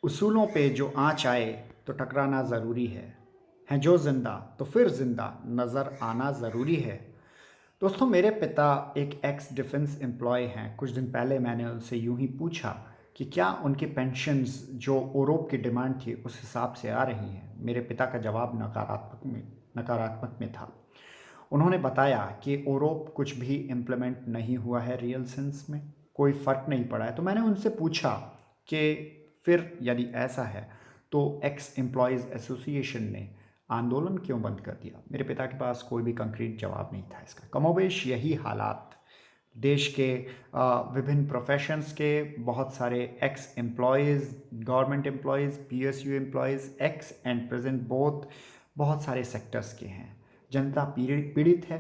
उसूलों पे जो आँच आए तो टकराना ज़रूरी है जो ज़िंदा तो फिर ज़िंदा नज़र आना ज़रूरी है। दोस्तों, मेरे पिता एक एक्स डिफेंस एम्प्लॉय हैं। कुछ दिन पहले मैंने उनसे यूं ही पूछा कि क्या उनकी पेंशन्स जो ओरोप की डिमांड थी उस हिसाब से आ रही हैं। मेरे पिता का जवाब नकारात्मक में था। उन्होंने बताया कि ओरोप कुछ भी इम्प्लीमेंट नहीं हुआ है, रियल सेंस में कोई फ़र्क नहीं पड़ा है। तो मैंने उनसे पूछा कि फिर यदि ऐसा है तो एक्स एम्प्लॉयज़ एसोसिएशन ने आंदोलन क्यों बंद कर दिया। मेरे पिता के पास कोई भी कंक्रीट जवाब नहीं था इसका। कमोबेश यही हालात देश के विभिन्न प्रोफेशंस के बहुत सारे x employees, government employees, PSU employees, x and present both, बहुत सारे सेक्टर्स के हैं। जनता पीड़ित है,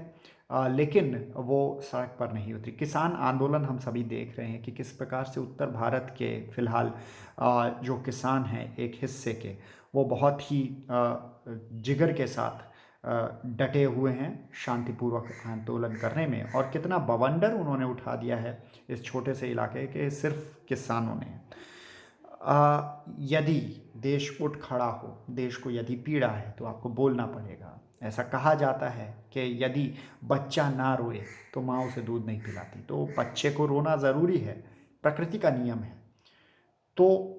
लेकिन वो सड़क पर नहीं उतरी। किसान आंदोलन हम सभी देख रहे हैं कि किस प्रकार से उत्तर भारत के फिलहाल जो किसान हैं एक हिस्से के, वो बहुत ही जिगर के साथ डटे हुए हैं शांतिपूर्वक आंदोलन करने में। और कितना बवंडर उन्होंने उठा दिया है इस छोटे से इलाके के सिर्फ किसानों ने। यदि देश उठ खड़ा हो, देश को यदि पीड़ा है तो आपको बोलना पड़ेगा। ऐसा कहा जाता है कि यदि बच्चा ना रोए तो माँ उसे दूध नहीं पिलाती, तो बच्चे को रोना ज़रूरी है, प्रकृति का नियम है। तो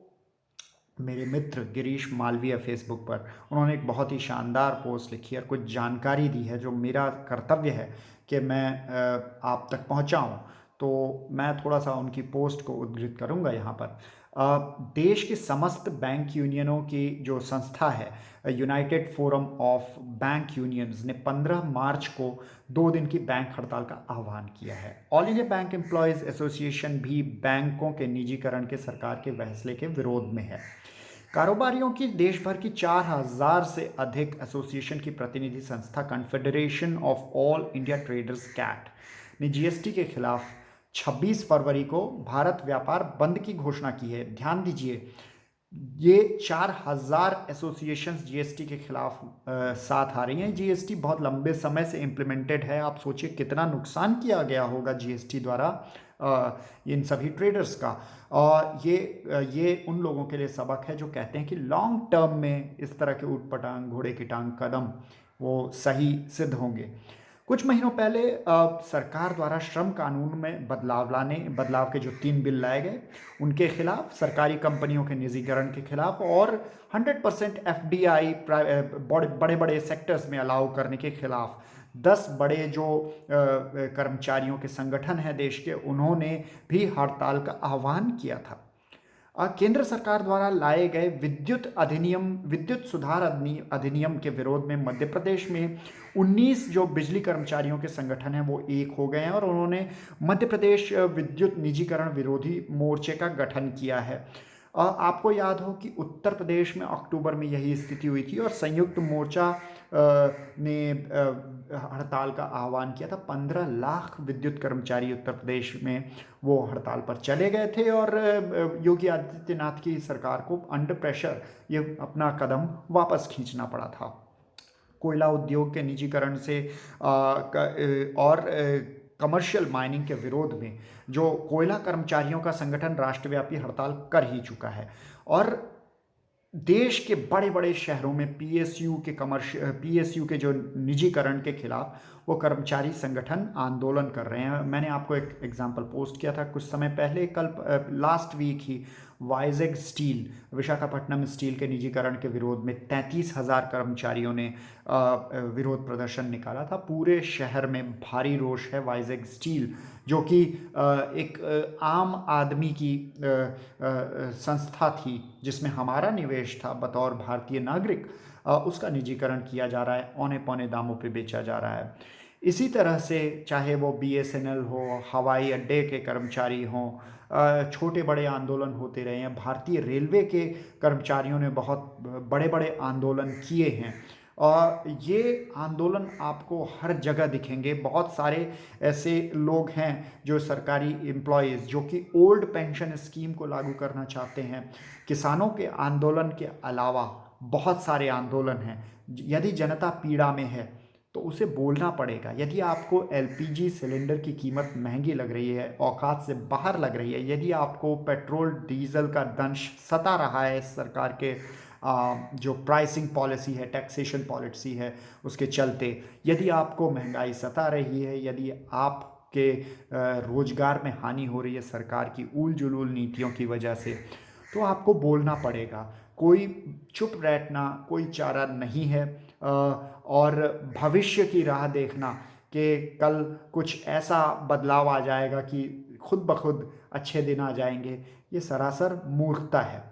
मेरे मित्र गिरीश मालवीय फेसबुक पर उन्होंने एक बहुत ही शानदार पोस्ट लिखी और कुछ जानकारी दी है जो मेरा कर्तव्य है कि मैं आप तक पहुंचाऊं। तो मैं थोड़ा सा उनकी पोस्ट को उद्धृत करूंगा यहाँ पर। देश के समस्त बैंक यूनियनों की जो संस्था है, United forum of bank unions ने 15 मार्च को 2 दिन की बैंक हड़ताल का आह्वान किया है। All India bank employees association भी बैंकों के निजीकरण के सरकार के फैसले के विरोध में है। कारोबारियों की देश भर की 4,000 से अधिक एसोसिएशन की प्रतिनिधि संस्था confederation of all India traders CAT ने जीएसटी के खिलाफ 26 फरवरी को भारत व्यापार बंद की घोषणा की है। ध्यान दीजिए, ये 4,000 एसोसिएशंस जीएसटी के खिलाफ साथ आ रही हैं। जीएसटी बहुत लंबे समय से इम्प्लीमेंटेड है। आप सोचिए कितना नुकसान किया गया होगा जीएसटी द्वारा इन सभी ट्रेडर्स का। और ये उन लोगों के लिए सबक है जो कहते हैं कि लॉन्ग टर्म में इस तरह के ऊट पटांग घोड़े की टांग कदम वो सही सिद्ध होंगे। कुछ महीनों पहले सरकार द्वारा श्रम कानून में बदलाव के जो 3 बिल लाए गए, उनके खिलाफ, सरकारी कंपनियों के निजीकरण के खिलाफ और 100% एफडीआई बड़े बड़े सेक्टर्स में अलाउ करने के खिलाफ 10 बड़े जो कर्मचारियों के संगठन हैं देश के, उन्होंने भी हड़ताल का आह्वान किया था। केंद्र सरकार द्वारा लाए गए विद्युत सुधार अधिनियम के विरोध में मध्य प्रदेश में 19 जो बिजली कर्मचारियों के संगठन हैं वो एक हो गए हैं और उन्होंने मध्य प्रदेश विद्युत निजीकरण विरोधी मोर्चे का गठन किया है। आपको याद हो कि उत्तर प्रदेश में अक्टूबर में यही स्थिति हुई थी और संयुक्त मोर्चा ने हड़ताल का आह्वान किया था। 15 लाख विद्युत कर्मचारी उत्तर प्रदेश में वो हड़ताल पर चले गए थे और योगी आदित्यनाथ की सरकार को अंडर प्रेशर ये अपना कदम वापस खींचना पड़ा था। कोयला उद्योग के निजीकरण से और कमर्शियल माइनिंग के विरोध में जो कोयला कर्मचारियों का संगठन राष्ट्रव्यापी हड़ताल कर ही चुका है। और देश के बड़े बड़े शहरों में पीएसयू के जो निजीकरण के खिलाफ वो कर्मचारी संगठन आंदोलन कर रहे हैं। मैंने आपको एक एग्जांपल पोस्ट किया था कुछ समय पहले, कल लास्ट वीक ही वाइजेग स्टील, विशाखापट्टनम स्टील के निजीकरण के विरोध में 33,000 कर्मचारियों ने विरोध प्रदर्शन निकाला था। पूरे शहर में भारी रोष है। वाइजेग स्टील जो कि एक आम आदमी की संस्था थी जिसमें हमारा निवेश था बतौर भारतीय नागरिक, उसका निजीकरण किया जा रहा है, औने पौने दामों पे बेचा जा रहा है। इसी तरह से चाहे वो बीएसएनएल हो, हवाई अड्डे के कर्मचारी हों, छोटे बड़े आंदोलन होते रहे हैं। भारतीय रेलवे के कर्मचारियों ने बहुत बड़े बड़े आंदोलन किए हैं और ये आंदोलन आपको हर जगह दिखेंगे। बहुत सारे ऐसे लोग हैं जो सरकारी एम्प्लॉयज़ जो कि ओल्ड पेंशन स्कीम को लागू करना चाहते हैं। किसानों के आंदोलन के अलावा बहुत सारे आंदोलन हैं। यदि जनता पीड़ा में है तो उसे बोलना पड़ेगा। यदि आपको एलपीजी सिलेंडर की कीमत महंगी लग रही है, औकात से बाहर लग रही है, यदि आपको पेट्रोल डीजल का दंश सता रहा है सरकार के जो प्राइसिंग पॉलिसी है, टैक्सेशन पॉलिसी है, उसके चलते, यदि आपको महंगाई सता रही है, यदि आपके रोजगार में हानि हो रही है सरकार की ऊल जुलूल नीतियों की वजह से, तो आपको बोलना पड़ेगा। कोई चुप बैठना कोई चारा नहीं है। और भविष्य की राह देखना कि कल कुछ ऐसा बदलाव आ जाएगा कि खुद ब खुद अच्छे दिन आ जाएंगे, ये सरासर मूर्खता है।